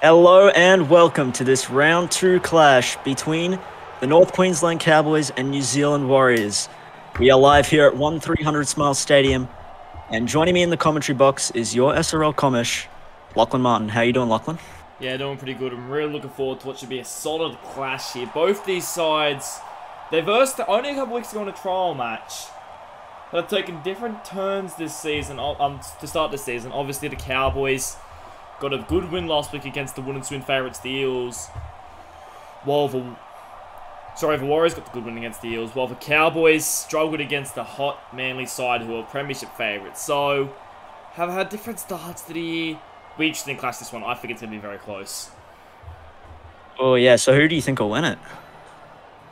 Hello and welcome to this round 2 clash between the North Queensland Cowboys and New Zealand Warriors. We are live here at 1300 Smile Stadium, and joining me in the commentary box is your SRL commish, Lachlan Martin. How you doing, Lachlan? Yeah, doing pretty good. I'm really looking forward to what should be a solid clash here. Both these sides, they versed only a couple weeks ago in a trial match. They've taken different turns this season, to start this season. Obviously, the Cowboys got a good win last week against the win-and-swim favourites, the Eels. While the Warriors got the good win against the Eels, while the Cowboys struggled against the hot Manly side who are Premiership favourites. So, have had different starts to the year. We just didn't clash this one. I think it's going to be very close. Oh yeah, so who do you think will win it?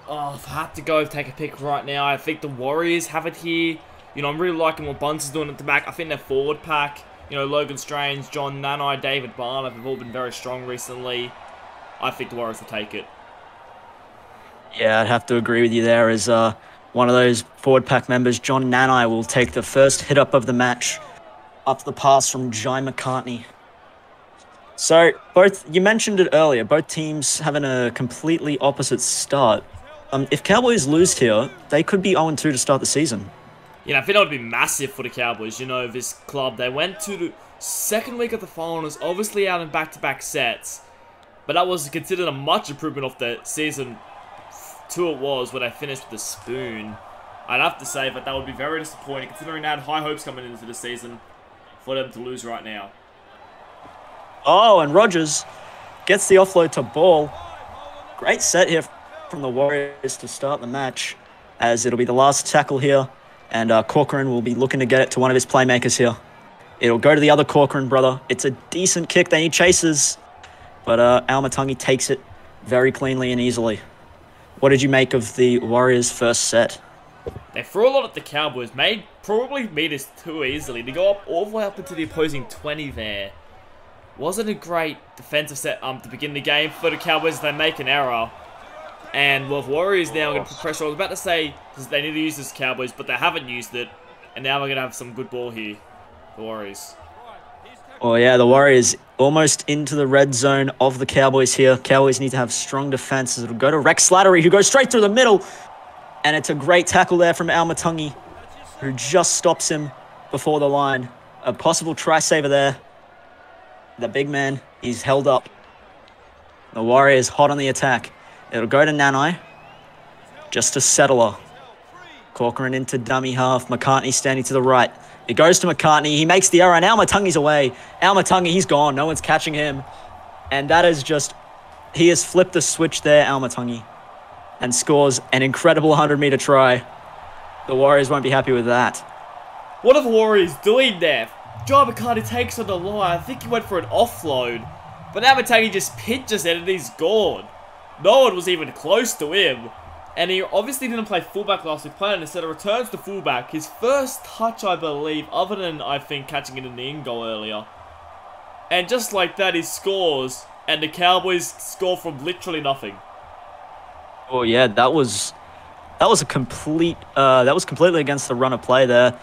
Oh, if I had to go take a pick right now, I think the Warriors have it here. You know, I'm really liking what Bunce is doing at the back. I think their forward pack, you know, Logan Strange, John Nanai, David Barnett have all been very strong recently. I think the Warriors will take it. Yeah, I'd have to agree with you there as one of those forward pack members, John Nanai, will take the first hit up of the match up the pass from Jai McCartney. So, you mentioned it earlier, both teams having a completely opposite start. If Cowboys lose here, they could be 0-2 to start the season. You know, I think that would be massive for the Cowboys. You know, this club, they went to the second week of the finals, obviously out in back-to-back sets. But that was considered a much improvement of the season 2 it was, when they finished with the spoon. I'd have to say that would be very disappointing, considering they had high hopes coming into the season for them to lose right now. Oh, and Rogers gets the offload to Ball. Great set here from the Warriors to start the match, as it'll be the last tackle here, and Corcoran will be looking to get it to one of his playmakers here. It'll go to the other Corcoran brother. It's a decent kick. They need chases, but Almatangi takes it very cleanly and easily. What did you make of the Warriors' first set? They threw a lot at the Cowboys, probably made this too easily. They go up all the way up into the opposing 20 there. Wasn't a great defensive set to begin the game for the Cowboys. They make an error. And well, the Warriors now going to put pressure. I was about to say they need to use this Cowboys, but they haven't used it. And now we're going to have some good ball here. The Warriors. Oh yeah, the Warriors almost into the red zone of the Cowboys here. Cowboys need to have strong defenses. It'll go to Rex Slattery, who goes straight through the middle. And it's a great tackle there from Almatangi, who just stops him before the line. A possible try saver there. The big man, he's held up. The Warriors hot on the attack. It'll go to Nanai. Just a settler. Corcoran into dummy half. McCartney standing to the right. It goes to McCartney. He makes the error, and Almatangi's away. Almatangi, he's gone. No one's catching him. And that is just... He has flipped the switch there, Almatangi, and scores an incredible 100-meter try. The Warriors won't be happy with that. What are the Warriors doing there? Jai McCartney takes on the line. I think he went for an offload. But Almatangi just pitches it and he's gone. No one was even close to him. And he obviously didn't play fullback last week. Playing instead of returns to fullback. His first touch, I believe, other than, I think, catching it in the in-goal earlier. And just like that, he scores. And the Cowboys score from literally nothing. Oh yeah, that was completely against the run of play there.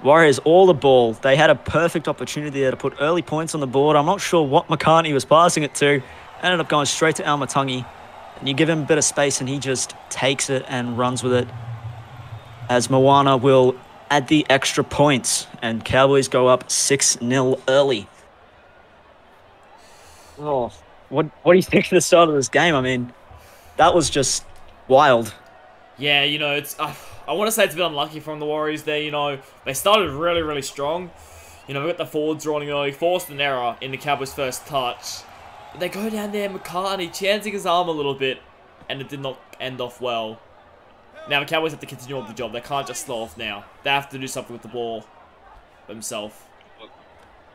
Warriors all the ball. They had a perfect opportunity there to put early points on the board. I'm not sure what McCartney was passing it to. Ended up going straight to Almatangi. And you give him a bit of space and he just takes it and runs with it. As Moana will add the extra points. And Cowboys go up 6-0 early. Oh, what do you think of the start of this game? I mean, that was just wild. Yeah, you know, it's... I want to say it's a bit unlucky from the Warriors there, you know. They started really, really strong. You know, we got the forwards running early, forced an error in the Cowboys' first touch. But they go down there, McCartney chancing his arm a little bit, and it did not end off well. Now the Cowboys have to continue on the job. They can't just slow off now. They have to do something with the ball themselves.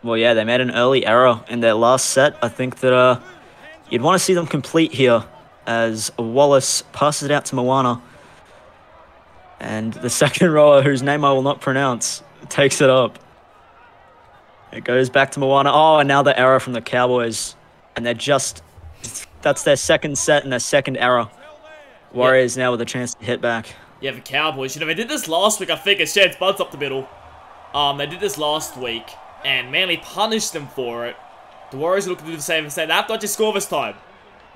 Well, yeah, they made an early error in their last set. I think that you'd want to see them complete here as Wallace passes it out to Moana. And the second rower, whose name I will not pronounce, takes it up. It goes back to Moana. Oh, and now the error from the Cowboys. And they're just... That's their second set and their second error. Warriors now with a chance to hit back. Yeah, the Cowboys. You know, they did this last week, I think. It sheds Buds up the middle. They did this last week. And Manly punished them for it. The Warriors are looking to do the same. They have to just score this time.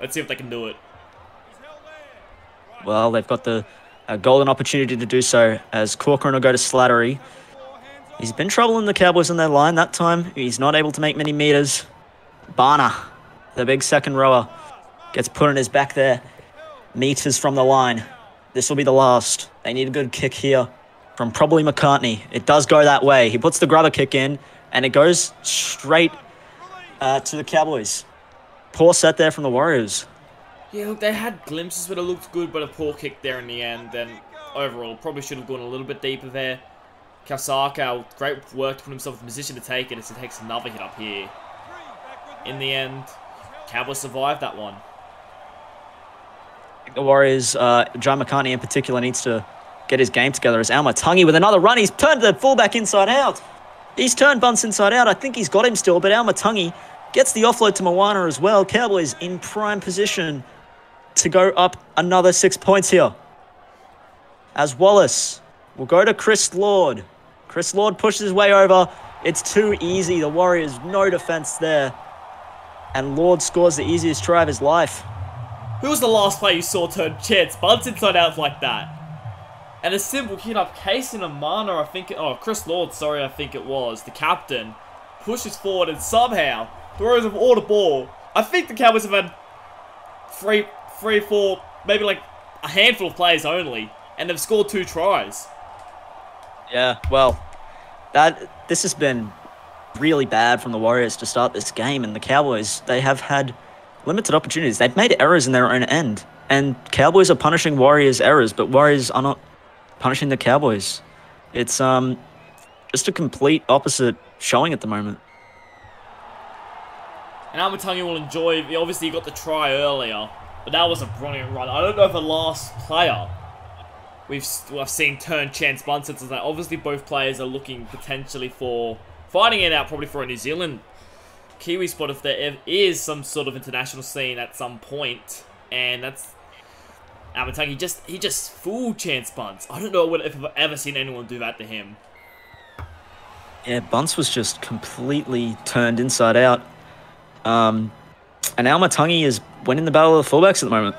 Let's see if they can do it. Well, they've got the golden opportunity to do so as Corcoran will go to Slattery. He's been troubling the Cowboys on their line that time. He's not able to make many meters. Barner, the big second rower, gets put on his back there. Meters from the line. This will be the last. They need a good kick here from probably McCartney. It does go that way. He puts the grubber kick in, and it goes straight to the Cowboys. Poor set there from the Warriors. Yeah, look, they had glimpses where it looked good, but a poor kick there in the end. And overall, probably should have gone a little bit deeper there. Kasaka, great work to put himself in position to take it as he takes another hit up here. In the end, Cowboys survived that one. I think the Warriors, John McCartney in particular, needs to get his game together as Almatungi with another run. He's turned the fullback inside out. He's turned Bunce inside out. I think he's got him still, but Almatungi gets the offload to Moana as well. Cowboys in prime position to go up another 6 points here. As Wallace will go to Chris Lord. Chris Lord pushes his way over. It's too easy. The Warriors, no defense there. And Lord scores the easiest try of his life. Who was the last player you saw turn Chance Bunce inside out like that? And a simple hit up Case in Amana, I think, Chris Lord, sorry, I think it was, the captain, pushes forward and somehow throws him all the ball. I think the Cowboys have had three, four, maybe like a handful of players only, and they've scored 2 tries. Yeah, well, this has been really bad from the Warriors to start this game, and the Cowboys, they have had limited opportunities. They've made errors in their own end, and Cowboys are punishing Warriors' errors, but Warriors are not punishing the Cowboys. It's just a complete opposite showing at the moment. And Almatungi will enjoy, obviously he got the try earlier, but that was a brilliant run. I don't know if the last player I've seen turn Chance Bunce into that. Obviously both players are looking potentially for fighting it out, probably for a New Zealand Kiwi spot if there is some sort of international scene at some point. And that's Almatungi, he just fooled Chance Bunce. I don't know if I've ever seen anyone do that to him. Yeah, Bunce was just completely turned inside out. And Almatungi is winning the battle of the fullbacks at the moment.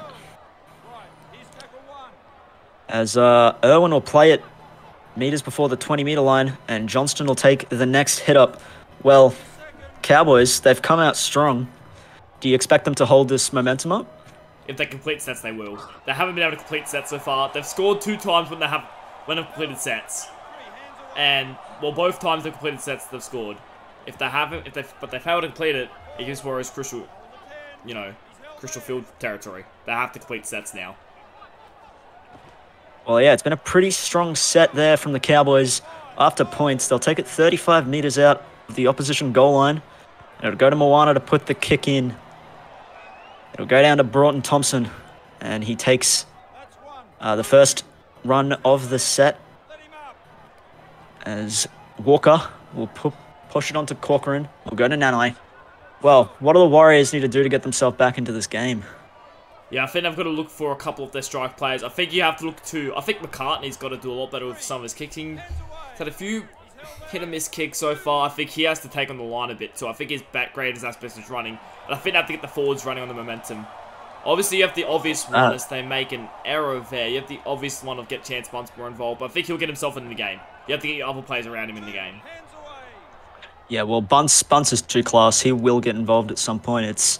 As Irwin will play it meters before the 20-meter line, and Johnston will take the next hit up. Well, Cowboys, they've come out strong. Do you expect them to hold this momentum up? If they complete sets, they will. They haven't been able to complete sets so far. They've scored 2 times when they've completed sets, and well, both times they've completed sets, they've scored. If they haven't, but they failed to complete it, it gives Warriors crucial field territory. They have to complete sets now. Well, yeah, it's been a pretty strong set there from the Cowboys. After points, they'll take it 35 meters out of the opposition goal line. It'll go to Moana to put the kick in. It'll go down to Broughton Thompson, and he takes the first run of the set. As Walker will push it onto Corcoran. We'll go to Nanai. Well, what do the Warriors need to do to get themselves back into this game? Yeah, I think they've got to look for a couple of their strike players. I think you have to look to... I think McCartney's got to do a lot better with some of his kicking. He's had a few hit-and-miss kicks so far. I think he has to take on the line a bit too. I think his back greatest aspect is running. And I think they have to get the forwards running on the momentum. Obviously, you have the obvious one as they make an error there. You have the obvious one of get Chance Bunce more involved. But I think he'll get himself in the game. You have to get other players around him in the game. Yeah, well, Bunce is too class. He will get involved at some point.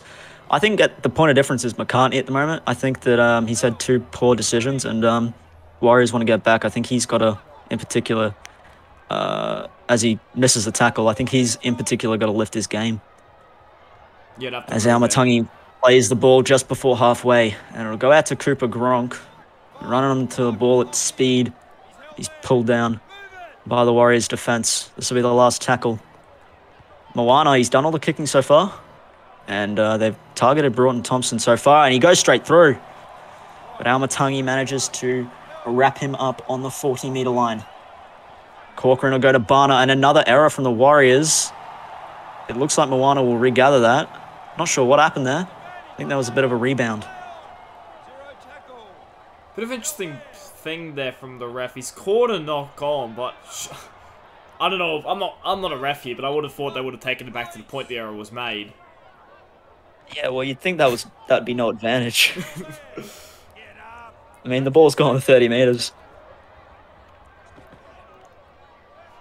I think at the point of difference is McCartney at the moment. I think that he's had 2 poor decisions, and Warriors want to get back. I think he's got to, in particular, as he misses the tackle, I think he's in particular got to lift his game. Yeah, as Almatungi plays the ball just before halfway, and it'll go out to Cooper Gronk, running him to the ball at speed. He's pulled down by the Warriors' defense. This will be the last tackle. Moana, he's done all the kicking so far. And they've targeted Broughton Thompson so far, and he goes straight through. But Almatungi manages to wrap him up on the 40-meter line. Corcoran will go to Barner, and another error from the Warriors. It looks like Moana will regather that. Not sure what happened there. I think that was a bit of a rebound. Bit of interesting thing there from the ref. He's caught a knock on, but I don't know. I'm not a ref here, but I would have thought they would have taken it back to the point the error was made. Yeah, well, you'd think that'd be no advantage. I mean, the ball's gone 30 meters.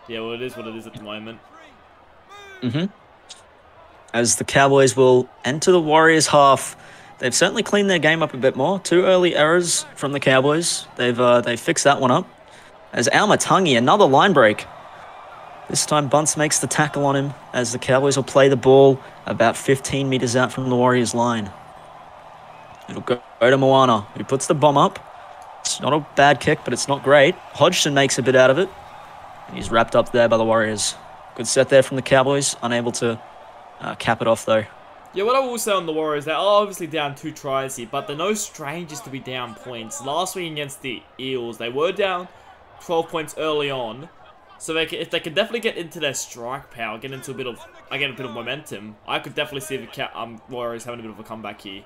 Yeah, well, it is what it is at the moment. As the Cowboys will enter the Warriors half. They've certainly cleaned their game up a bit more. 2 early errors from the Cowboys. They fixed that one up. As Almatangi, another line break. This time Bunce makes the tackle on him as the Cowboys will play the ball about 15 meters out from the Warriors line. It'll go to Moana, who puts the bomb up. It's not a bad kick, but it's not great. Hodgson makes a bit out of it. He's wrapped up there by the Warriors. Good set there from the Cowboys. Unable to cap it off, though. Yeah, what I will say on the Warriors, they are obviously down 2 tries here, but they're no strangers to be down points. Last week against the Eels, they were down 12 points early on. So if they could definitely get into their strike power, get into a bit of momentum, I could definitely see the Warriors having a bit of a comeback here.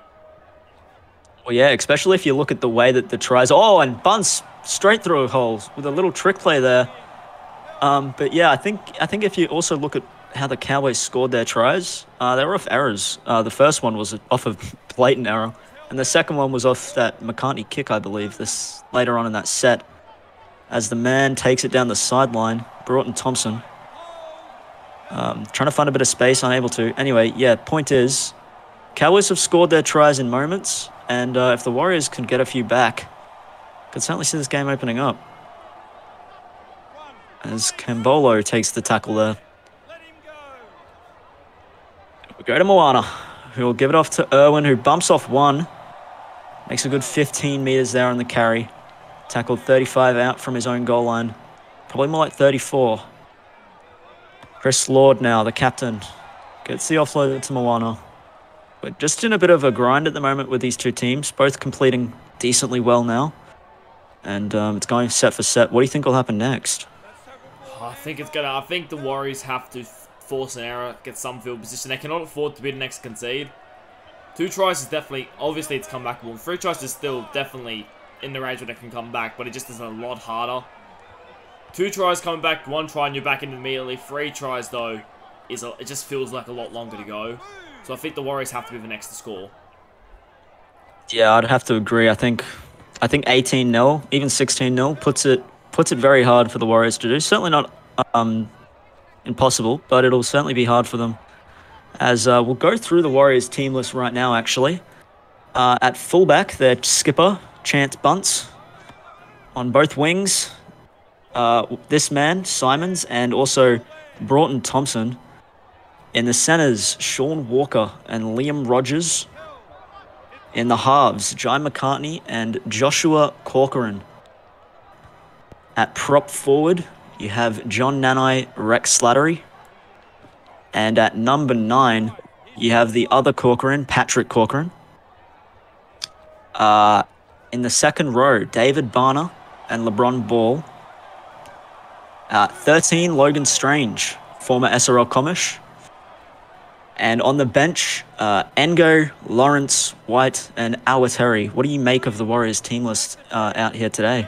Well, yeah, especially if you look at the way that the tries... Oh, and Bunce straight through holes with a little trick play there. But yeah, I think if you also look at how the Cowboys scored their tries, they were off errors. The first one was off a blatant error, and the second one was off that McCartney kick, I believe, this later on in that set. As the man takes it down the sideline, Broughton Thompson. Trying to find a bit of space, unable to. Anyway, yeah, point is, Cowboys have scored their tries in moments, and if the Warriors can get a few back, could certainly see this game opening up. As Cambolo takes the tackle there. We go to Moana, who will give it off to Irwin, who bumps off one. Makes a good 15 meters there on the carry. Tackled 35 out from his own goal line. Probably more like 34. Chris Lord now, the captain. Gets the offload to Moana. We're just in a bit of a grind at the moment with these two teams, both completing decently well now. And it's going set for set. What do you think will happen next? I think the Warriors have to force an error, get some field position. They cannot afford to be the next to concede. 2 tries is definitely, obviously it's comebackable. 3 tries is still definitely in the range where they can come back, but it just is a lot harder. 2 tries coming back, 1 try and you're back in immediately. 3 tries though, it just feels like a lot longer to go. So I think the Warriors have to be the next to score. Yeah, I'd have to agree. I think 18-0, even 16-0 puts it very hard for the Warriors to do. Certainly not impossible, but it'll certainly be hard for them. As we'll go through the Warriors team list right now, actually. At fullback, their skipper, Chance Bunce. On both wings, this man, Simons, and also Broughton Thompson. In the centers, Sean Walker and Liam Rogers. In the halves, Jai McCartney and Joshua Corcoran. At prop forward, you have John Nanai, Rex Slattery. And at number 9, you have the other Corcoran, Patrick Corcoran. In the second row, David Barner and LeBron Ball. 13, Logan Strange, former SRL Commish. And on the bench, Engo, Lawrence, White, and Awateri. What do you make of the Warriors team list out here today?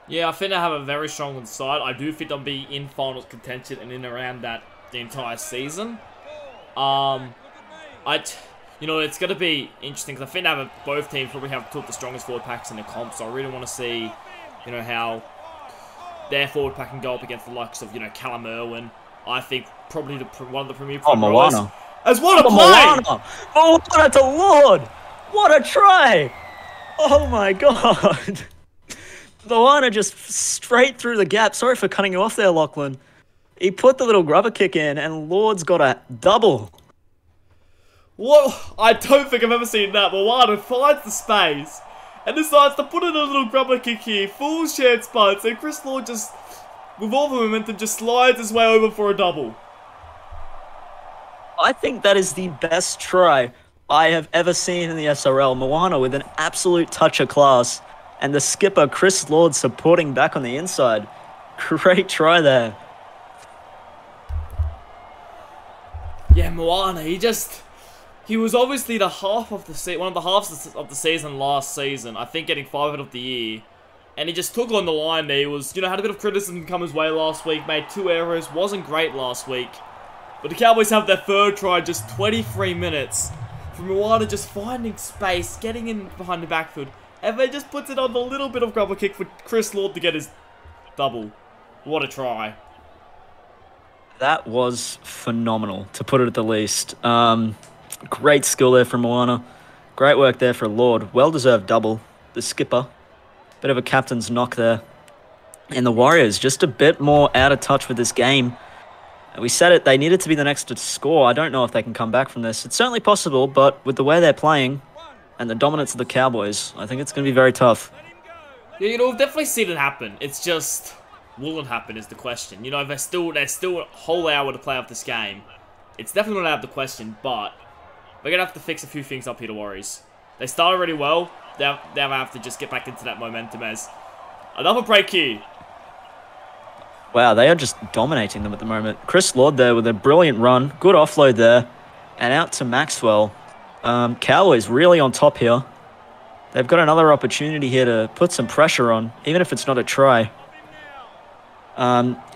Yeah, I think they have a very strong side. I do think they'll be in finals contention and in around that the entire season. It's going to be interesting because I think both teams probably have two of the strongest forward packs in the comp. So I really want to see, how their forward pack can go up against the likes of, Callum Irwin. I think probably one of the premier Moana. As what a play! Moana to Lord! What a try! Oh my god! Moana just straight through the gap. Sorry for cutting you off there, Lachlan. He put the little grubber kick in, and Lord's got a double. What? I don't think I've ever seen that. Moana finds the space and decides to put in a little grubber kick here. Full shared spots, and Chris Lord just, with all the momentum, just slides his way over for a double. I think that is the best try I have ever seen in the SRL. Moana with an absolute touch of class. And the skipper, Chris Lord, supporting back on the inside. Great try there. Yeah, Moana, he was obviously one of the halves of the season last season. I think getting 5 of the year. And he just took on the line there. He was, had a bit of criticism come his way last week. Made 2 errors. Wasn't great last week. But the Cowboys have their third try just 23 minutes from Moana just finding space, getting in behind the backfield, and then just puts it on the little bit of grubber kick for Chris Lord to get his double. What a try. That was phenomenal, to put it at the least. Great skill there from Moana. Great work there for Lord. Well-deserved double. The skipper. Bit of a captain's knock there. And the Warriors just a bit more out of touch with this game. We said it, they needed to be the next to score. I don't know if they can come back from this. It's certainly possible, but with the way they're playing and the dominance of the Cowboys, I think it's going to be very tough. Yeah, we've definitely seen it happen. It's just, will it happen is the question. There's still a whole hour to play off this game. It's definitely not out of the question, but we're going to have to fix a few things up here, the Warriors. They started really well. They'll have to just get back into that momentum as another break here. Wow, they are just dominating them at the moment. Chris Lord there with a brilliant run. Good offload there. And out to Maxwell. Cowboys really on top here. They've got another opportunity here to put some pressure on, even if it's not a try.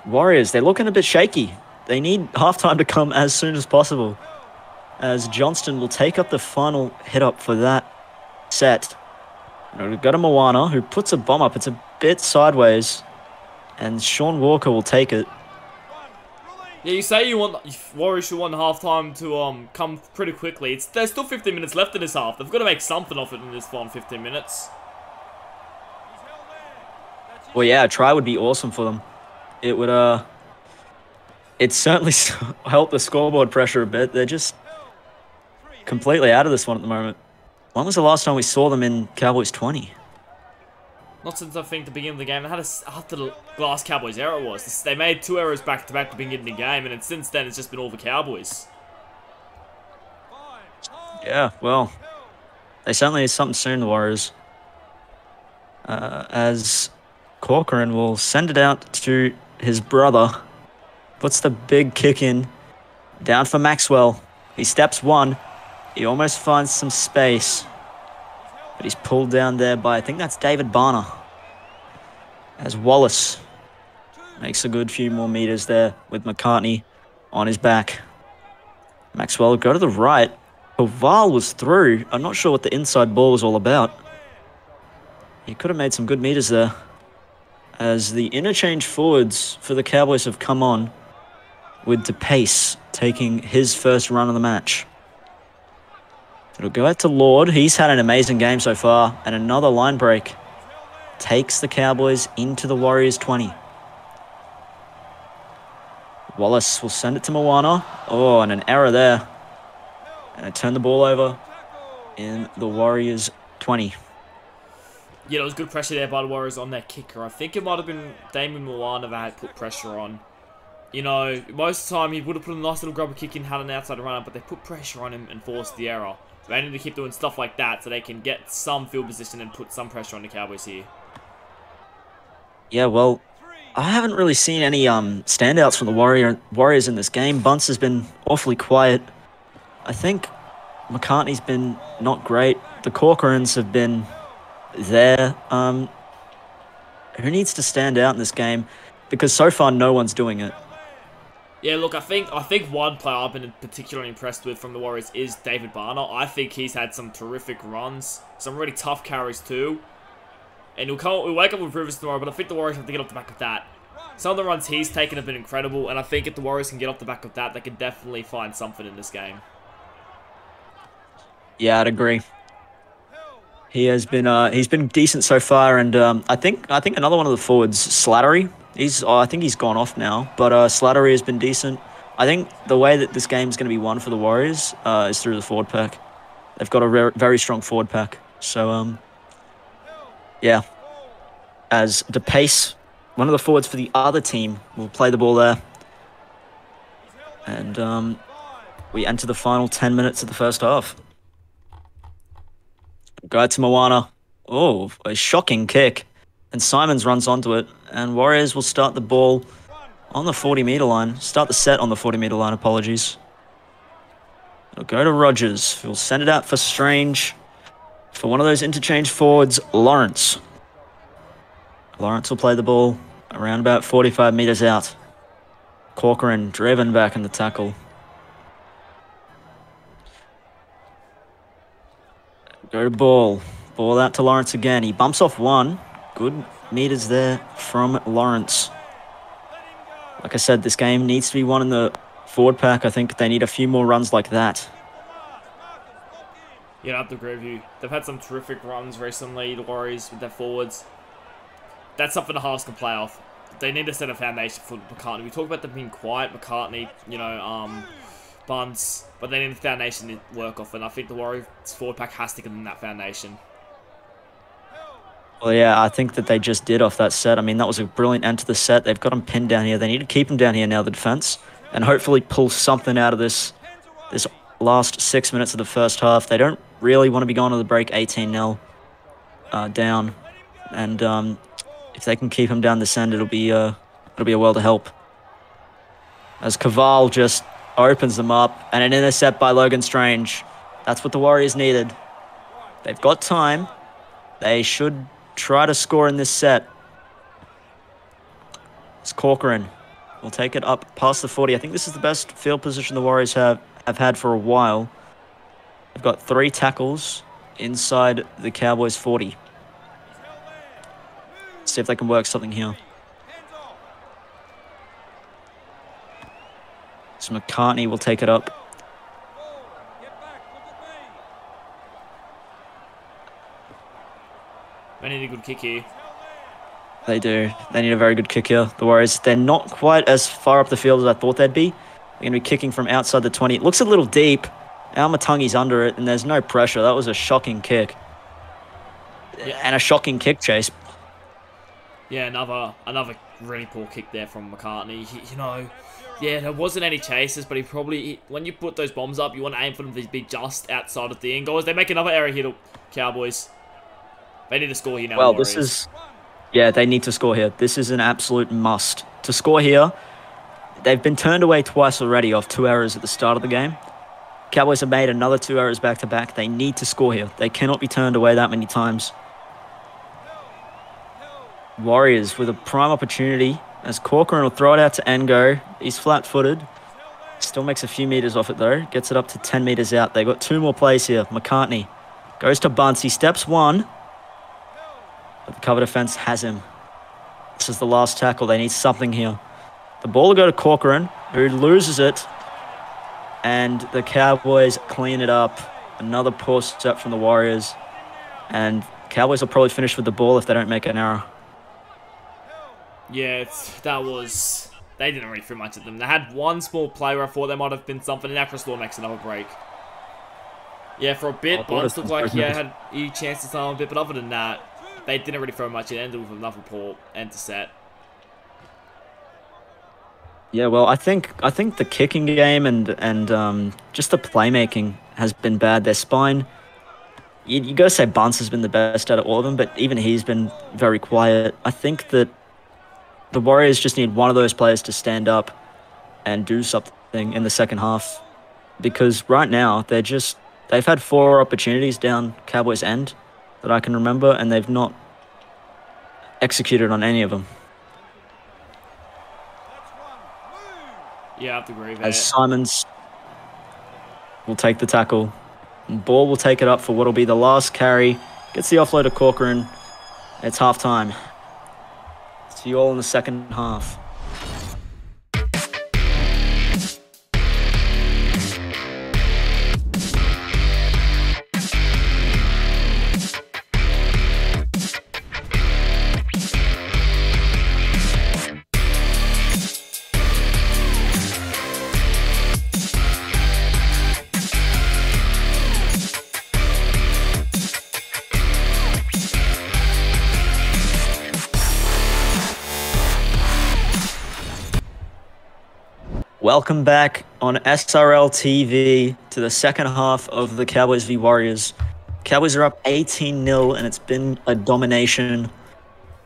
Warriors, they're looking a bit shaky. They need halftime to come as soon as possible, as Johnston will take up the final hit up for that set. We've got a Moana who puts a bomb up. It's a bit sideways. And Sean Walker will take it. Yeah, you say you want Warriors should want halftime to come pretty quickly. There's still 15 minutes left in this half. They've got to make something of it in this final 15 minutes. Well, yeah, a try would be awesome for them. It would it certainly help the scoreboard pressure a bit. They're just completely out of this one at the moment. When was the last time we saw them in Cowboys 20? Not since I think the beginning of the game. After the last Cowboys era it was. They made 2 errors back-to-back to begin the game, and since then it's just been all the Cowboys. Yeah, well, they certainly need something soon, the Warriors. As Corcoran will send it out to his brother. Puts the big kick in. Down for Maxwell. He steps one. He almost finds some space. But he's pulled down there by, I think that's David Barner. As Wallace makes a good few more meters there with McCartney on his back. Maxwell go to the right. Koval was through. I'm not sure what the inside ball was all about. He could have made some good meters there. As the interchange forwards for the Cowboys have come on, with DePace taking his first run of the match. It'll go out to Lord. He's had an amazing game so far. And another line break takes the Cowboys into the Warriors 20. Wallace will send it to Moana. Oh, and an error there. And it turned the ball over in the Warriors 20. Yeah, there was good pressure there by the Warriors on their kicker. I think it might have been Damien Moana that had put pressure on. Most of the time he would have put a nice little grubber kick in, had an outside runner, but they put pressure on him and forced the error. So they need to keep doing stuff like that so they can get some field position and put some pressure on the Cowboys here. Yeah, well, I haven't really seen any standouts from the Warriors in this game. Bunce has been awfully quiet. I think McCartney's been not great. The Corcorans have been there. Who needs to stand out in this game? Because so far no one's doing it. Yeah, look, I think one player I've been particularly impressed with from the Warriors is David Barner. I think he's had some terrific runs, some really tough carries too. And we'll wake up with Rivers tomorrow, but I think the Warriors have to get off the back of that. Some of the runs he's taken have been incredible, and I think if the Warriors can get off the back of that, they can definitely find something in this game. Yeah, I'd agree. He's been decent so far, and I think another one of the forwards, Slattery. I think he's gone off now, but Slattery has been decent. I think the way that this game's going to be won for the Warriors is through the forward pack. They've got a very strong forward pack. So, yeah. As DePace, one of the forwards for the other team, will play the ball there. And we enter the final 10 minutes of the first half. Go out to Moana. Oh, a shocking kick. And Simons runs onto it. And Warriors will start the ball on the 40-meter line. Start the set on the 40-meter line, apologies. It'll go to Rogers, who'll send it out for Strange. For one of those interchange forwards, Lawrence. Lawrence will play the ball around about 45 meters out. Corcoran driven back in the tackle. Go to ball. Ball out to Lawrence again. He bumps off one. Good meters there from Lawrence. Like I said, this game needs to be won in the forward pack. I think they need a few more runs like that. Yeah, I have to agree with you. They've had some terrific runs recently, the Warriors, with their forwards. That's something the halves can play off. They need to set a foundation for McCartney. We talk about them being quiet, McCartney, Bunce, but they need a foundation to work off, and I think the Warriors forward pack has to give them that foundation. Well, yeah, I think that they just did off that set. I mean, that was a brilliant end to the set. They've got him pinned down here. They need to keep him down here now, the defense, and hopefully pull something out of this last 6 minutes of the first half. They don't really want to be going to the break 18-0 down, and if they can keep him down this end, it'll be a world of help. As Caval just opens them up, and an intercept by Logan Strange. That's what the Warriors needed. They've got time. They should try to score in this set. It's Corcoran. We'll take it up past the 40. I think this is the best field position the Warriors have had for a while. They've got 3 tackles inside the Cowboys' 40. Let's see if they can work something here. So McCartney will take it up. They need a good kick here. They do. They need a very good kick here. The Warriors, they're not quite as far up the field as I thought they'd be. They're going to be kicking from outside the 20. It looks a little deep. Almatungi's under it, and there's no pressure. That was a shocking kick. Yeah. And a shocking kick chase. Yeah, another really poor kick there from McCartney. Yeah, there wasn't any chases, but when you put those bombs up, you want to aim for them to be just outside of the end goals. They make another error here, the Cowboys. They need to score here now. Well, they need to score here. This is an absolute must. To score here, they've been turned away twice already off 2 errors at the start of the game. Cowboys have made another 2 errors back-to-back. They need to score here. They cannot be turned away that many times. Warriors with a prime opportunity as Corcoran will throw it out to Ngo. He's flat-footed. Still makes a few meters off it, though. Gets it up to 10 meters out. They've got 2 more plays here. McCartney goes to Bunce. He steps 1. But the cover defense has him. This is the last tackle. They need something here. The ball will go to Corcoran, who loses it. And the Cowboys clean it up. Another poor step from the Warriors. And Cowboys will probably finish with the ball if they don't make an error. Yeah, they didn't really throw much at them. They had one small play where I thought there might have been something, and now Chris Law makes another break. Yeah, for a bit, Bonds looked like he had a chance to start a bit, but other than that, they didn't really throw much. It ended with another poor end to set. Yeah, well, I think the kicking game and just the playmaking has been bad. Their spine, you got to say Bunce has been the best out of all of them, but even he's been very quiet. I think that the Warriors just need one of those players to stand up and do something in the second half, because right now they've had 4 opportunities down Cowboys' end that I can remember, and they've not executed on any of them. Yeah, I have to agree with that. As Simons will take the tackle, and Ball will take it up for what will be the last carry. Gets the offload to Corcoran. It's halftime. See you all in the second half. Welcome back on SRL TV to the second half of the Cowboys v Warriors. Cowboys are up 18-0, and it's been a domination.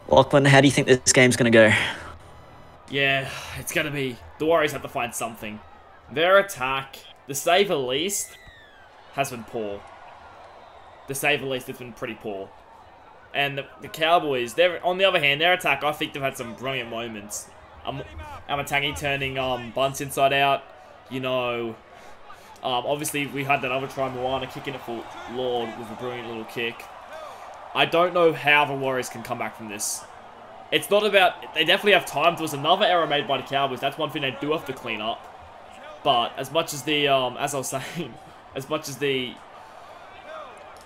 Lachlan, how do you think this game's going to go? Yeah, it's going to be... The Warriors have to find something. Their attack, to say the least, has been poor. To say the least, it's been pretty poor. And the Cowboys, on the other hand, their attack, I think they've had some brilliant moments. Amatangi turning Bunce inside out, Obviously, we had that other try, Moana kicking it for Lord with a brilliant little kick. I don't know how the Warriors can come back from this. It's not about... They definitely have time. There was another error made by the Cowboys. That's one thing they do have to clean up. But as much as the... as I was saying, as much as the...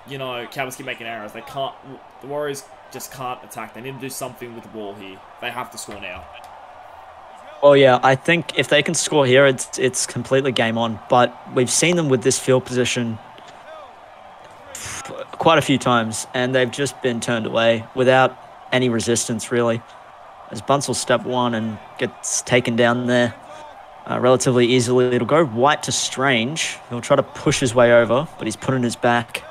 You know, Cowboys keep making errors, they can't... The Warriors just can't attack. They need to do something with the ball here. They have to score now. Well, yeah, I think if they can score here, it's completely game on. But we've seen them with this field position quite a few times, and they've just been turned away without any resistance, really. As Bunce will step one and gets taken down there relatively easily. It'll go right to Strange. He'll try to push his way over, but he's put in his back.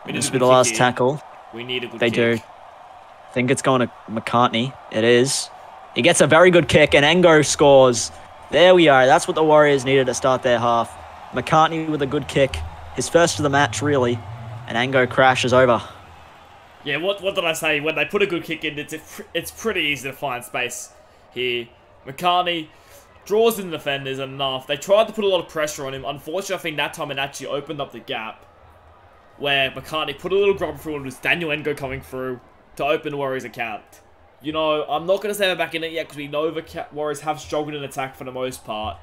This will be the last tackle. We need a good kick. They do. I think it's going to McCartney. It is. He gets a very good kick, and Engo scores. There we are. That's what the Warriors needed to start their half. McCartney with a good kick. His first of the match, really. And Engo crashes over. Yeah, what did I say? When they put a good kick in, it's pretty easy to find space here. McCartney draws in the defenders enough. They tried to put a lot of pressure on him. Unfortunately, I think that time it actually opened up the gap. Where McCartney put a little grub through, and it was Daniel Engo coming through to open the Warriors' account. You know, I'm not going to say they're back in it yet because we know the Warriors have struggled in attack for the most part.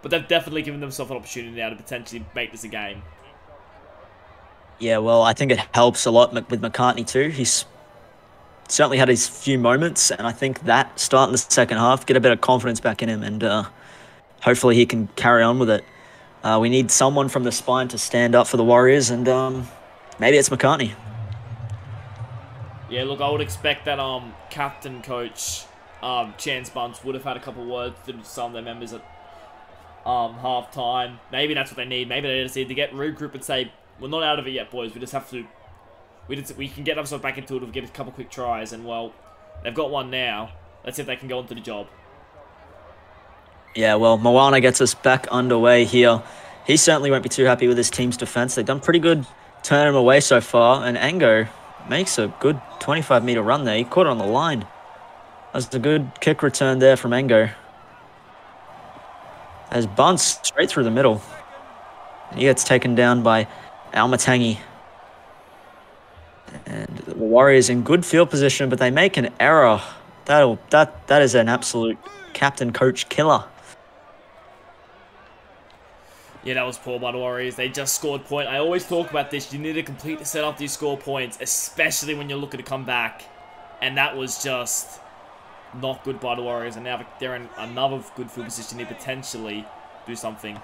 But they've definitely given themselves an opportunity now to potentially make this a game. Yeah, well, I think it helps a lot with McCartney too. He's certainly had his few moments, and I think that starting the second half, get a bit of confidence back in him, and hopefully he can carry on with it. We need someone from the spine to stand up for the Warriors, and maybe it's McCartney. Yeah, look, I would expect that captain coach Chance Bunce would have had a couple of words to some of their members at half-time. Maybe that's what they need. Maybe they just need to get regroup and say, we're not out of it yet, boys. We just have to... We can get ourselves back into it and get a couple quick tries. And, well, they've got one now. Let's see if they can go on to the job. Yeah, well, Moana gets us back underway here. He certainly won't be too happy with his team's defense. They've done pretty good turning him away so far. And Engo makes a good 25-meter run there. He caught it on the line. That's a good kick return there from Engo. As Bunce straight through the middle. He gets taken down by Almatangi. And the Warriors in good field position, but they make an error. That is an absolute captain coach killer. Yeah, that was poor by the Warriors. They just scored point. I always talk about this. You need to complete the set after you score points, especially when you're looking to come back. And that was just not good by the Warriors. And now they're in another good field position to potentially do something.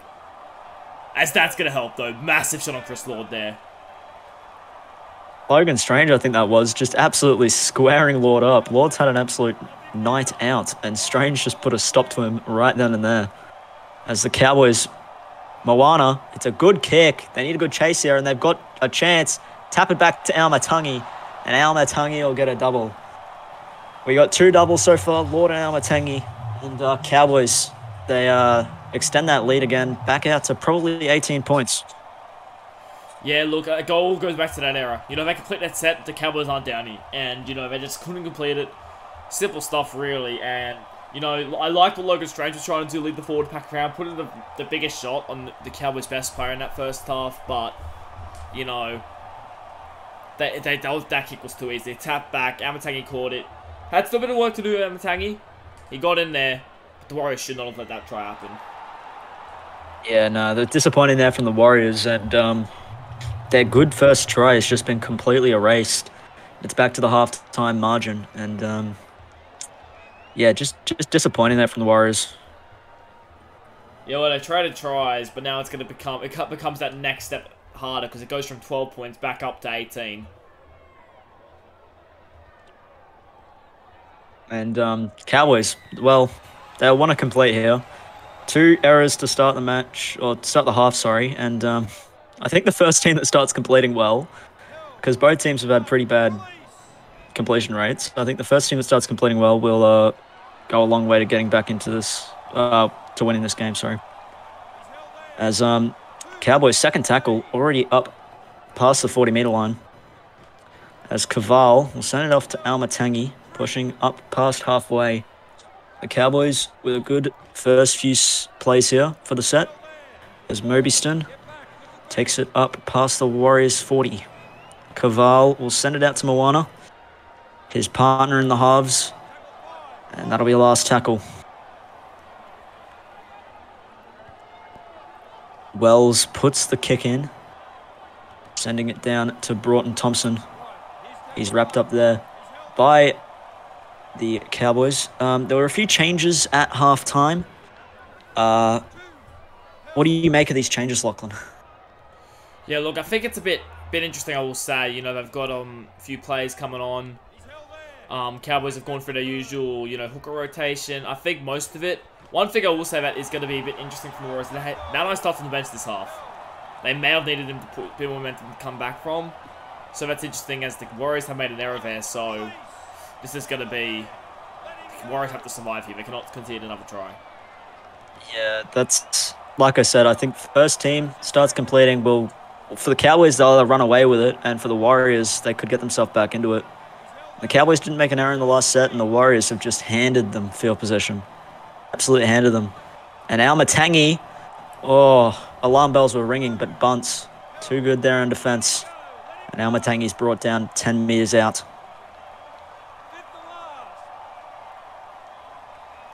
As that's going to help, though. Massive shot on Chris Lord there. Logan Strange, I think that was, just absolutely squaring Lord up. Lord's had an absolute night out, and Strange just put a stop to him right then and there. As the Cowboys... Moana, it's a good kick. They need a good chase here, and they've got a chance. Tap it back to Almatangi, and Almatangi will get a double. We got two doubles so far, Lord and Almatangi. And Cowboys, they extend that lead again, back out to probably 18 points. Yeah, look, a goal goes back to that era. You know, they complete that set, the Cowboys aren't down here. And, you know, they just couldn't complete it. Simple stuff, really, and... You know, I like what Logan Strange was trying to do, lead the forward pack around, put in the biggest shot on the Cowboys' best player in that first half, but, you know, that kick was too easy. They tapped back, Amatangi caught it. Had still a bit of work to do, Amatangi. He got in there, but the Warriors should not have let that try happen. Yeah, no, they're disappointing there from the Warriors, and their good first try has just been completely erased. It's back to the half-time margin, and... yeah, just disappointing that from the Warriors. Yeah, well, they traded tries, but now it's going to becomes that next step harder because it goes from 12 points back up to 18. And Cowboys, well, they want to complete here. 2 errors to start the match, or to start the half, sorry. And I think the first team that starts completing well, because both teams have had pretty bad completion rates. I think the first team that starts completing well will go a long way to getting back into this, to winning this game, sorry. As Cowboys' second tackle already up past the 40-meter line. As Caval will send it off to Almatangi, pushing up past halfway. The Cowboys with a good first few plays here for the set. As Mobiston takes it up past the Warriors 40. Caval will send it out to Moana. His partner in the halves. And that'll be a last tackle. Wells puts the kick in. Sending it down to Broughton Thompson. He's wrapped up there by the Cowboys. There were a few changes at halftime. What do you make of these changes, Lachlan? Yeah, look, I think it's a bit interesting, I will say. You know, they've got a few players coming on. Cowboys have gone through their usual, you know, hooker rotation. I think most of it. One thing I will say that is going to be a bit interesting from the Warriors. Now I start from the bench this half. They may have needed him to put a bit more momentum to come back from. So that's interesting as the Warriors have made an error there. So this is going to be... The Warriors have to survive here. They cannot concede another try. Yeah, that's... Like I said, I think first team starts completing. Well, for the Cowboys, they'll either run away with it. And for the Warriors, they could get themselves back into it. The Cowboys didn't make an error in the last set. And the Warriors have just handed them field possession. Absolutely handed them. And Almatangi... Oh, alarm bells were ringing, but bunts. Too good there in defense. And Almatangi's brought down 10 meters out.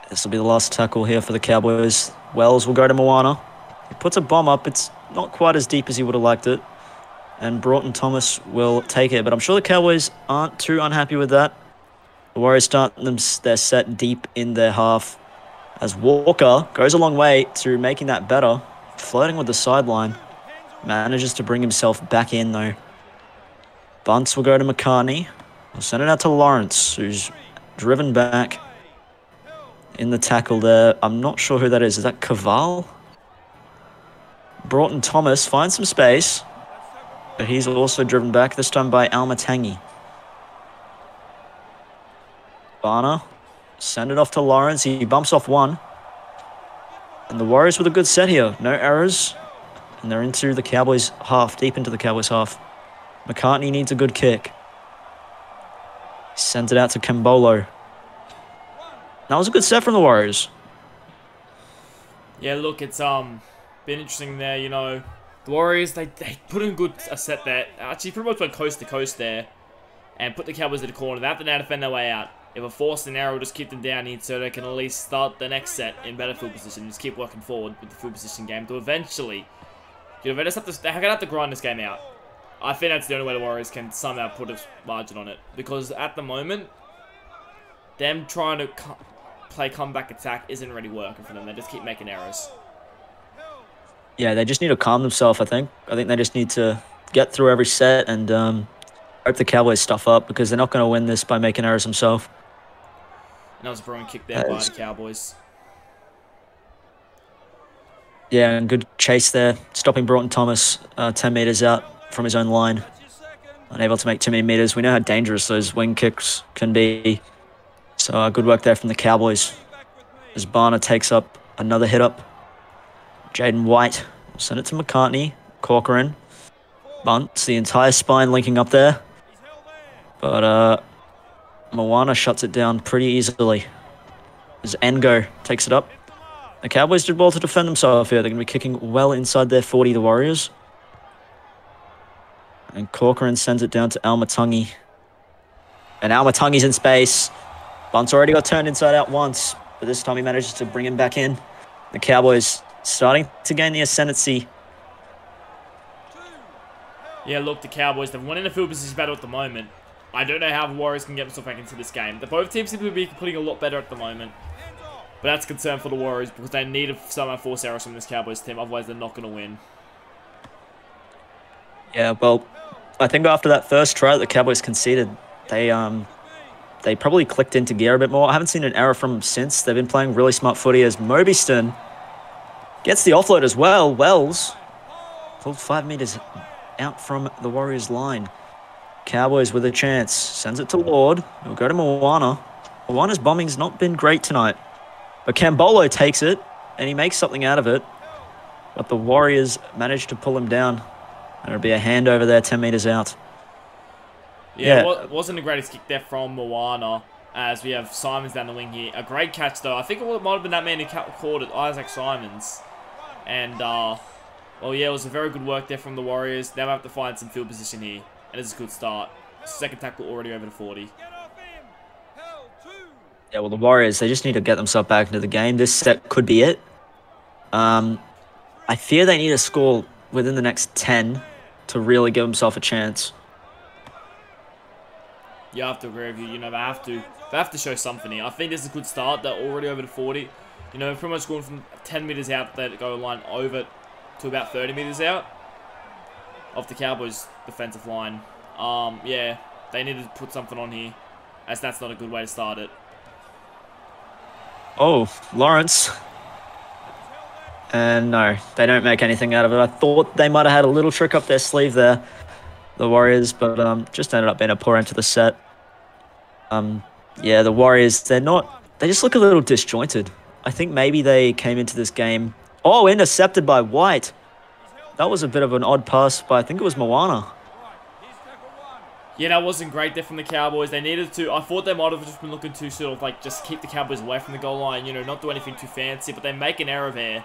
This will be the last tackle here for the Cowboys. Wells will go to Moana. He puts a bomb up. It's not quite as deep as he would have liked it. And Broughton Thomas will take it. But I'm sure the Cowboys aren't too unhappy with that. The Warriors start their set deep in their half. As Walker goes a long way to making that better. Flirting with the sideline. Manages to bring himself back in though. Bunts will go to McCartney. We'll send it out to Lawrence, who's driven back in the tackle there. I'm not sure who that is. Is that Caval? Broughton Thomas finds some space. But he's also driven back, this time by Almatangi. Barner. Send it off to Lawrence. He bumps off one. And the Warriors with a good set here. No errors. And they're into the Cowboys half. Deep into the Cowboys half. McCartney needs a good kick. He sends it out to Kembolo. That was a good set from the Warriors. Yeah, look, it's been interesting there, you know. The Warriors, they put in a set there. Actually, pretty much went coast to coast there. And put the Cowboys in the corner. They have to now defend their way out. If a forced an error, will just keep them down here so they can at least start the next set in better field position. Just keep working forward with the field position game to eventually, you know, they're going to have to grind this game out. I think that's the only way the Warriors can somehow put a margin on it. Because at the moment, them trying to play comeback attack isn't really working for them. They just keep making errors. Yeah, they just need to calm themselves, I think. I think they just need to get through every set and hope the Cowboys stuff up because they're not going to win this by making errors themselves. And that was a brilliant kick there by the Cowboys. Yeah, and good chase there. Stopping Broughton Thomas 10 meters out from his own line. Unable to make too many meters. We know how dangerous those wing kicks can be. So good work there from the Cowboys. As Barner takes up another hit up. Jaden White will send it to McCartney. Corcoran. Bunts, the entire spine linking up there. But Moana shuts it down pretty easily. As Ngo takes it up. The Cowboys did well to defend themselves here. They're going to be kicking well inside their 40, the Warriors. And Corcoran sends it down to Almatangi. And Almatangi's in space. Bunt's already got turned inside out once. But this time he manages to bring him back in. The Cowboys starting to gain the ascendancy. Yeah, look, the Cowboys, they've won in a field position battle at the moment. I don't know how the Warriors can get themselves back into this game. Both teams seem to be putting a lot better at the moment. But that's a concern for the Warriors because they need to somehow force errors from this Cowboys team. Otherwise, they're not going to win. Yeah, well, I think after that first try that the Cowboys conceded, they probably clicked into gear a bit more. I haven't seen an error from them since. They've been playing really smart footy as Mobiston gets the offload as well. Wells pulled 5 meters out from the Warriors' line. Cowboys with a chance. Sends it to Lord. He'll go to Moana. Moana's bombing's not been great tonight. But Kembolo takes it, and he makes something out of it. But the Warriors manage to pull him down. And it'll be a handover there 10 meters out. Yeah, it wasn't the greatest kick there from Moana, as we have Simons down the wing here. A great catch, though. I think it might have been that man who caught it, Isaac Simons. And Well, yeah, it was a very good work there from the Warriors. Now we have to find some field position here. And it's a good start. Second tackle already over to 40. Yeah, well, the Warriors, they just need to get themselves back into the game. This set could be it. I fear they need to score within the next 10 to really give themselves a chance. Yeah, I have to agree with you. You know, they have to show something here. I think this is a good start. They're already over to 40. You know, pretty much going from 10 meters out the goal line over to about 30 meters out of the Cowboys' defensive line. Yeah, they need to put something on here, as that's not a good way to start it. Oh, Lawrence. And no, they don't make anything out of it. I thought they might have had a little trick up their sleeve there, the Warriors, but just ended up being a poor end to the set. Yeah, the Warriors, they just look a little disjointed. I think maybe they came into this game. Oh, intercepted by White. That was a bit of an odd pass, but I think it was Moana. Yeah, that wasn't great there from the Cowboys. They needed to. I thought they might have just been looking to sort of like just keep the Cowboys away from the goal line, you know, not do anything too fancy, but they make an error there.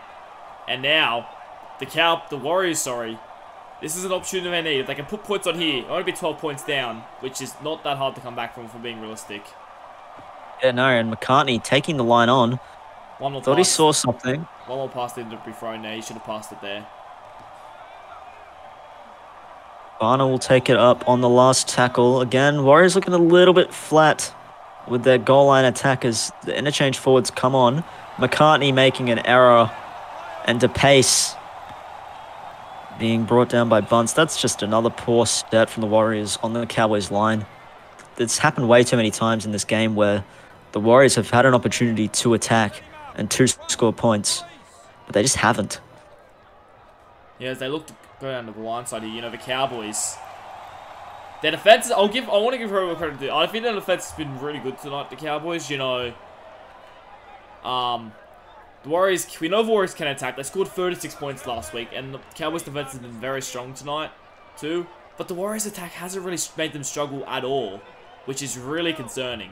And now, the Warriors, sorry, this is an opportunity they need. If they can put points on here, only be 12 points down, which is not that hard to come back from being realistic. Yeah, no, and McCartney taking the line on. One more Thought pass. he saw something. One more pass didn't be thrown there. He should have passed it there. Barner will take it up on the last tackle. Again, Warriors looking a little bit flat with their goal line attack as the interchange forwards come on. McCartney making an error. And DePace being brought down by Bunce. That's just another poor start from the Warriors on the Cowboys line. It's happened way too many times in this game where the Warriors have had an opportunity to attack and to score points, but they just haven't. Yeah, as they look to go down to the line side here, you know, the Cowboys. Their defense, I want to give her credit to. I think their defense has been really good tonight, the Cowboys, you know. The Warriors, we know the Warriors can attack. They scored 36 points last week, and the Cowboys' defense has been very strong tonight, too. But the Warriors' attack hasn't really made them struggle at all, which is really concerning.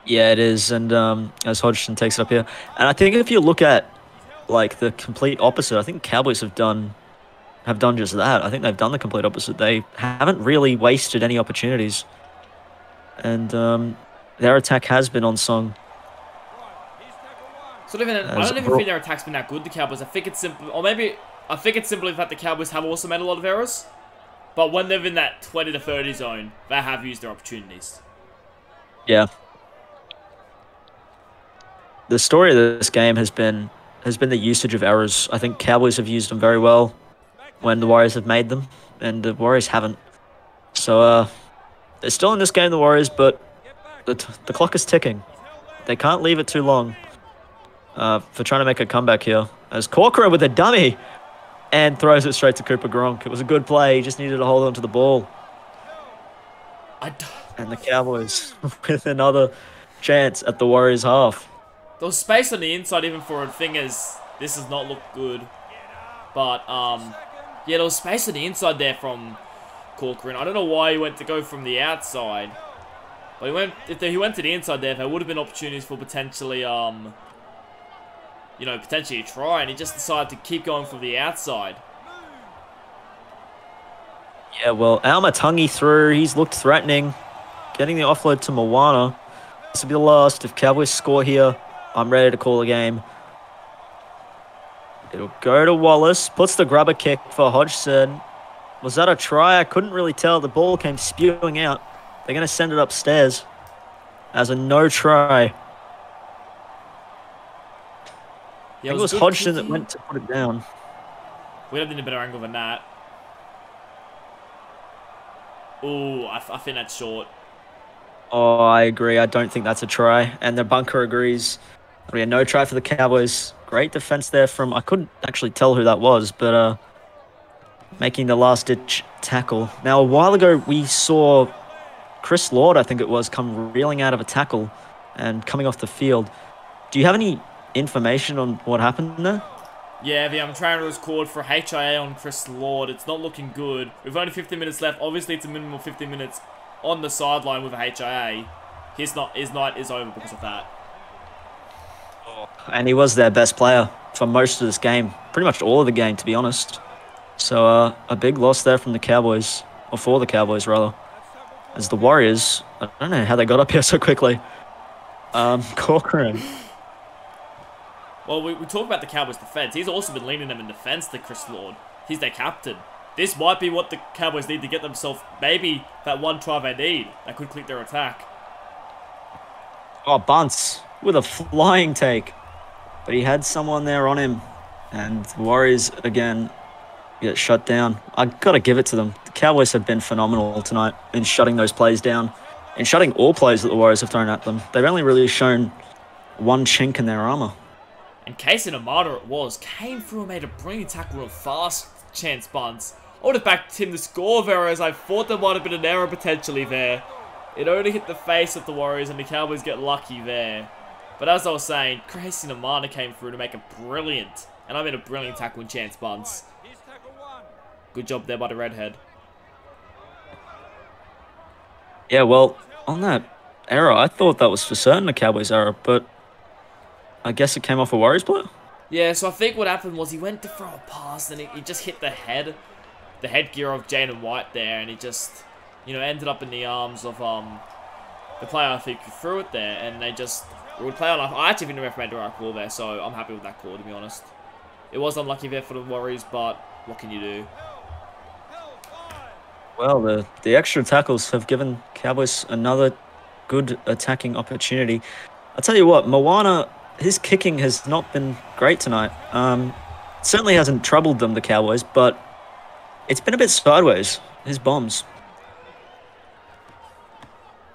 Yeah, it is, and as Hodgson takes it up here. And I think if you look at, like, the complete opposite, I think Cowboys have done just that. I think they've done the complete opposite. They haven't really wasted any opportunities. And their attack has been on song. I don't even think their attack's been that good, the Cowboys. I think it's simple, or maybe I think it's simply that the Cowboys have also made a lot of errors. But when they're in that 20 to 30 zone, they have used their opportunities. Yeah. The story of this game has been the usage of errors. I think Cowboys have used them very well when the Warriors have made them, and the Warriors haven't. So they're still in this game, the Warriors, but the clock is ticking. They can't leave it too long for trying to make a comeback here. As Corcoran with a dummy and throws it straight to Cooper Gronk. It was a good play. He just needed to hold on to the ball. And the Cowboys with another chance at the Warriors half. There was space on the inside even for a thing as this does not look good. But, yeah, there was space on the inside there from Corcoran. I don't know why he went to go from the outside. But if he went to the inside there would have been opportunities for potentially, you know, potentially a try. And he just decided to keep going from the outside. Yeah, well, Almatungi through. He's looked threatening. Getting the offload to Moana. This will be the last. If Cowboys score here, I'm ready to call a game. It'll go to Wallace. Puts the grubber kick for Hodgson. Was that a try? I couldn't really tell. The ball came spewing out. They're going to send it upstairs as a no try. Yeah, I think it was Hodgson that went to put it down. We'd have been a better angle than that. Ooh, I think that's short. Oh, I agree. I don't think that's a try. And the bunker agrees. It'll be a no try for the Cowboys. Great defense there from... I couldn't actually tell who that was, but making the last-ditch tackle. Now, a while ago, we saw Chris Lord, I think it was, come reeling out of a tackle and coming off the field. Do you have any information on what happened there? Yeah, the trainer was called for HIA on Chris Lord. It's not looking good. We've only 15 minutes left. Obviously, it's a minimum of 15 minutes on the sideline with a HIA. His night is over because of that. And he was their best player for most of this game. Pretty much all of the game, to be honest. So a big loss there from the Cowboys. Or for the Cowboys, rather. As the Warriors, I don't know how they got up here so quickly. Corcoran. Well, we talk about the Cowboys' defense. He's also been leading them in defense, the Chris Lord. He's their captain. This might be what the Cowboys need to get themselves, maybe that one try they need that could click their attack. Oh, Bunce with a flying take. But he had someone there on him. And the Warriors, again, get shut down. I got to give it to them. The Cowboys have been phenomenal tonight in shutting those plays down. And shutting all plays that the Warriors have thrown at them. They've only really shown one chink in their armor. And Casey Amada came through and made a brilliant tackle on fast chance bunts. I would have backed him to score there, as I thought there might have been an error potentially there. It only hit the face of the Warriors and the Cowboys get lucky there. But as I was saying, Casey Amada came through to make a brilliant, and I mean a brilliant tackle on chance bunts. Good job there by the redhead. Yeah, well, on that error, I thought that was for certain a Cowboys error, but I guess it came off a Warriors player? Yeah, so I think what happened was he went to throw a pass and he just hit the headgear of Jaden White there, and he just, ended up in the arms of the player I think who threw it there, and they just would play on. I actually think the ref made the right call there, so I'm happy with that call, to be honest. It was unlucky there for the Warriors, but what can you do? Well, the extra tackles have given Cowboys another good attacking opportunity. I'll tell you what, Moana, his kicking has not been great tonight. Certainly hasn't troubled them, the Cowboys, but it's been a bit sideways, his bombs.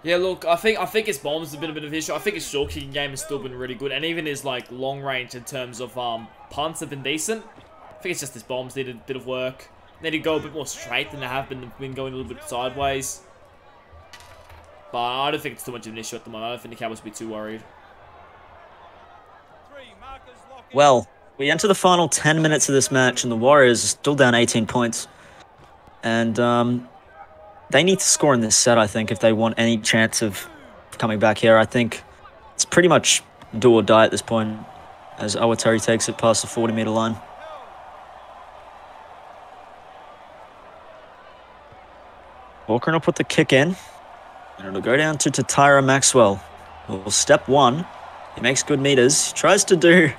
Yeah, look, I think his bombs have been a bit of an issue. I think his short kicking game has still been really good, and even his long range in terms of punts have been decent. I think it's just his bombs needed a bit of work. They need to go a bit more straight than they have been going a little bit sideways. But I don't think it's too much of an issue at the moment. I don't think the Cowboys will be too worried. Well, we enter the final 10 minutes of this match, and the Warriors are still down 18 points. And they need to score in this set, I think, if they want any chance of coming back here. I think it's pretty much do or die at this point, as Awatari takes it past the 40-meter line. Walker will put the kick in, and it'll go down to Tyra Maxwell. Well, step one, he makes good meters. He tries to do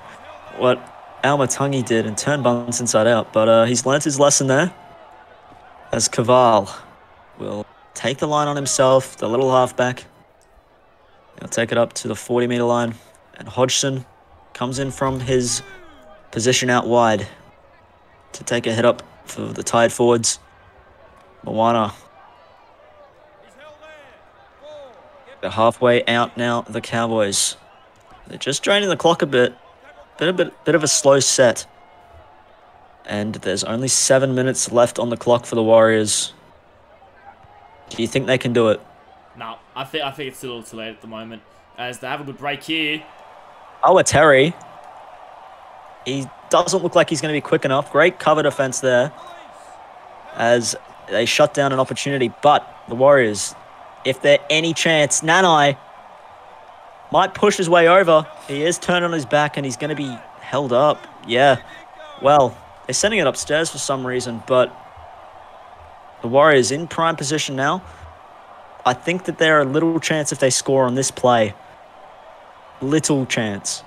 what Almatungi did and turn bunts inside out, but he's learnt his lesson there. As Caval will take the line on himself, the little halfback. He'll take it up to the 40-meter line, and Hodgson comes in from his position out wide to take a hit up for the tied forwards. Moana. They're halfway out now, the Cowboys. They're just draining the clock a bit. Bit of a slow set. And there's only 7 minutes left on the clock for the Warriors. Do you think they can do it? No, I think it's still a little too late at the moment, as they have a good break here. Awatari. He doesn't look like he's going to be quick enough. Great cover defense there, as they shut down an opportunity. But the Warriors, if they're any chance, Nanai might push his way over. He is turned on his back, and he's going to be held up. Yeah, well, they're sending it upstairs for some reason, but the Warriors in prime position now. I think that they're a little chance if they score on this play. Little chance.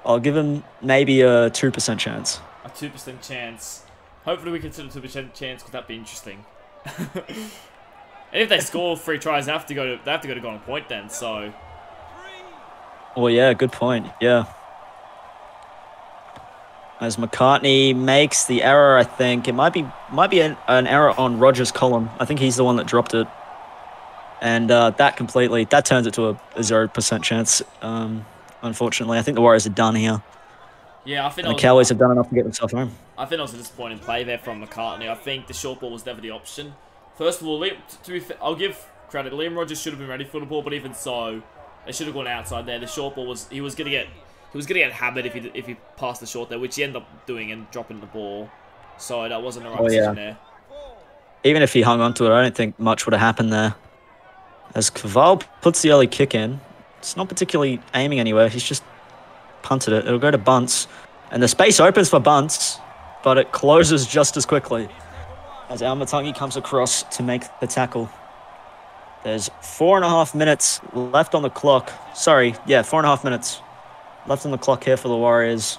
I'll give them maybe a 2% chance. A 2% chance. Hopefully we consider 2% chance, because that'd be interesting. And if they score 3 tries, they have to go to go on point then. So. Well, yeah, good point. Yeah. As McCartney makes the error, I think it might be an error on Rogers' column. I think he's the one that dropped it, and that turns it to a 0% chance. Unfortunately, I think the Warriors are done here. Yeah, I think the Cowboys have done enough to get themselves home. I think that was a disappointing play there from McCartney. I think the short ball was never the option. First of all, I'll give credit. Liam Rogers should have been ready for the ball, but even so, they should have gone outside there. The short ball was he was gonna get hammered if he passed the short there, which he ended up doing and dropping the ball. So that wasn't the right decision there. Even if he hung on to it, I don't think much would have happened there. As Caval puts the early kick in, it's not particularly aiming anywhere. He's just punted it. It'll go to Bunce. And the space opens for Bunce, but it closes just as quickly as Almatangi comes across to make the tackle. There's 4.5 minutes left on the clock. Sorry, yeah, 4.5 minutes left on the clock here for the Warriors.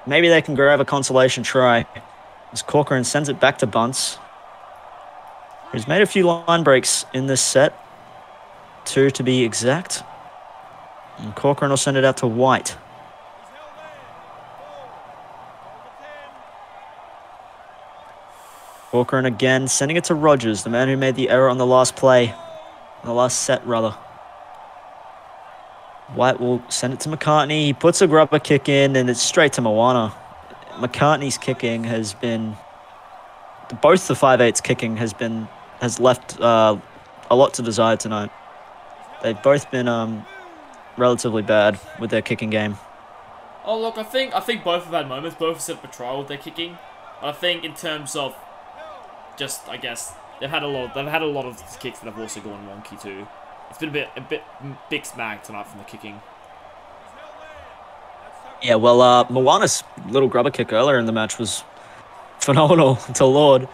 Maybe they can grab a consolation try as Corcoran sends it back to Bunce, who's made a few line breaks in this set. 2 to be exact. And Corcoran will send it out to White. Corcoran again, sending it to Rogers, the man who made the error on the last play. The last set, rather. White will send it to McCartney. He puts a grubber kick in, and it's straight to Moana. McCartney's kicking has been... Both the 5/8's kicking has left a lot to desire tonight. They've both been relatively bad with their kicking game. Oh, look, I think both have had moments. Both have set up a trial with their kicking. I think in terms of just, I guess, they've had a lot of kicks that have also gone wonky too. It's been a bit mixed bag tonight from the kicking. Yeah, well, Moana's little grubber kick earlier in the match was phenomenal to Lord,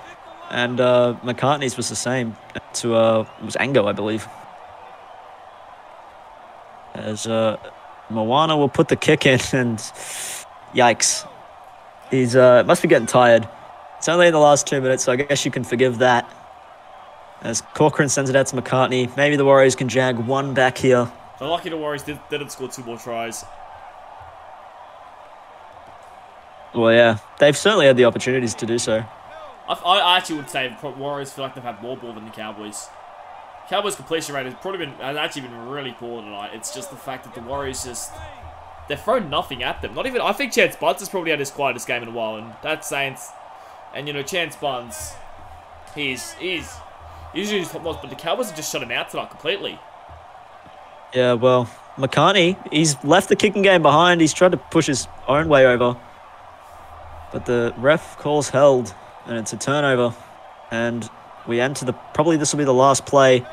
and McCartney's was the same to it was Ango, I believe. As Moana will put the kick in, and yikes, he's must be getting tired. It's only in the last 2 minutes, so I guess you can forgive that. As Corcoran sends it out to McCartney, maybe the Warriors can jag one back here. They're lucky the Warriors didn't score 2 more tries. Well, yeah, they've certainly had the opportunities to do so. I actually would say the Warriors feel like they've had more ball than the Cowboys. Cowboys' completion rate has actually been really poor tonight. It's just the fact that the Warriors they've thrown nothing at them. Not even, I think Chance Bunce has probably had his quietest game in a while, and that's Saints. And, you know, Chance Bunce, he's usually his top notch, but the Cowboys have just shut him out tonight completely. Yeah, well, McCartney, he's left the kicking game behind. He's tried to push his own way over. But the ref calls held, and it's a turnover. And we enter probably this will be the last play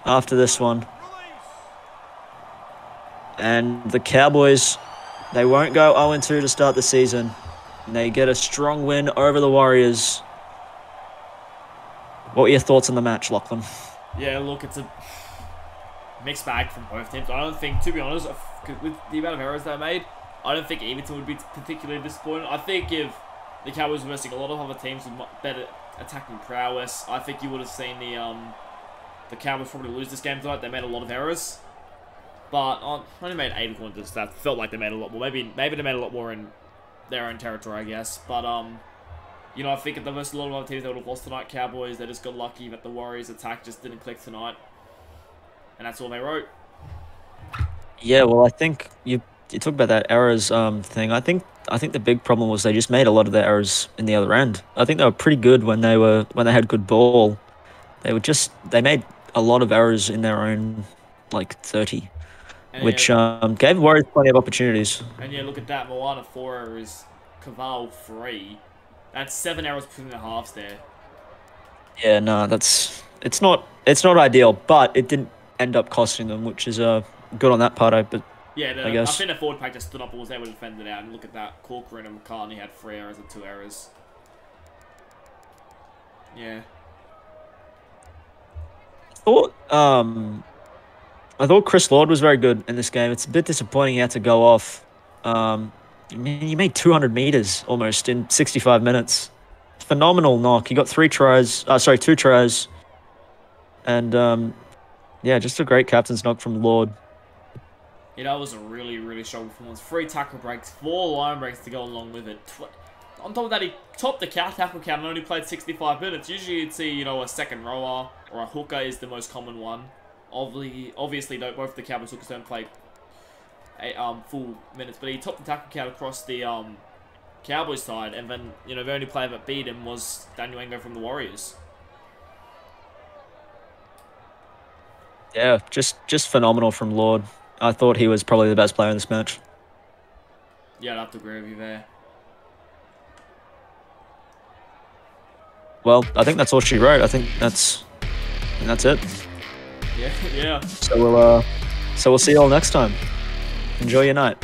after this one. And the Cowboys, they won't go 0-2 to start the season. And they get a strong win over the Warriors. What were your thoughts on the match, Lachlan? Yeah, look, it's a mixed bag from both teams. I don't think, to be honest, with the amount of errors they made, I don't think Everton would be particularly disappointed. I think if the Cowboys were missing a lot of other teams with better attacking prowess, I think you would have seen the Cowboys probably lose this game tonight. They made a lot of errors. But only made 8 according to the stats. Felt like they made a lot more. Maybe they made a lot more in their own territory, I guess. But you know, I think at the most, a lot of other teams that would have lost tonight, Cowboys, they just got lucky that the Warriors' attack just didn't click tonight. And that's all they wrote. Yeah, well, I think you talk about that errors thing. I think the big problem was they just made a lot of their errors in the other end. I think they were pretty good when they had good ball. They made a lot of errors in their own, like, 30. And which gave Warriors plenty of opportunities. And yeah, look at that. Moana 4 errors, Caval 3. That's 7 errors between the halves there. Yeah, no, it's not ideal, but it didn't end up costing them, which is good on that part. I guess. I think the forward pack just stood up and was able to defend it out. And look at that, Corcoran and McCartney had 3 errors and 2 errors. Yeah. I thought Chris Lord was very good in this game. It's a bit disappointing he had to go off. He made 200 meters almost in 65 minutes. Phenomenal knock. He got 2 tries. And, yeah, just a great captain's knock from Lord. Yeah, that was a really, really strong performance. 3 tackle breaks, 4 line breaks to go along with it. On top of that, he topped the tackle count and only played 65 minutes. Usually you'd see, you know, a second rower or a hooker is the most common one. Obviously, both the Cowboys hookers don't play full minutes, but he topped the tackle count across the Cowboys side, and then, you know, the only player that beat him was Daniel Engo from the Warriors. Yeah, just phenomenal from Lord. I thought he was probably the best player in this match. Yeah, I'd have to agree with you there. Well, I think that's all she wrote. I think that's it. Yeah. So we'll see you all next time. Enjoy your night.